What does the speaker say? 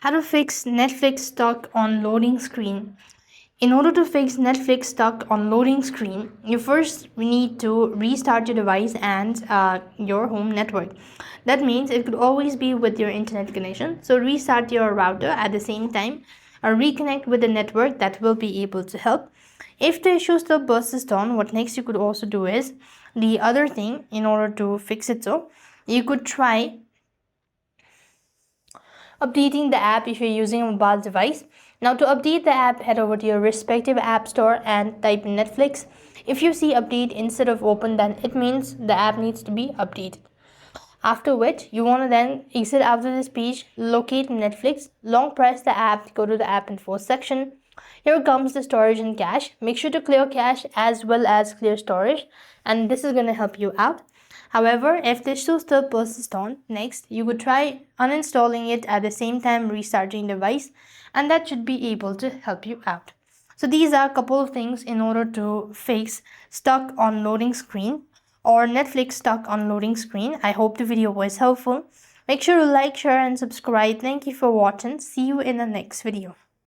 How to fix Netflix stuck on loading screen. In order to fix Netflix stuck on loading screen, you first need to restart your device and your home network. That means it could always be with your internet connection. So restart your router at the same time or reconnect with the network. That will be able to help. If the issue still persists on, what next you could also do is the other thing in order to fix it. So you could try updating the app if you're using a mobile device. Now to update the app, head over to your respective app store and type in Netflix. If you see update instead of open, then it means the app needs to be updated. After which, you want to then exit out of this page, locate Netflix, long press the app, go to the app info section. Here comes the storage and cache. Make sure to clear cache as well as clear storage, and this is going to help you out. However, if the issue still persists on, next you could try uninstalling it at the same time restarting the device, and that should be able to help you out. So these are a couple of things in order to fix stuck on loading screen or Netflix stuck on loading screen. I hope the video was helpful. Make sure to like, share and subscribe. Thank you for watching. See you in the next video.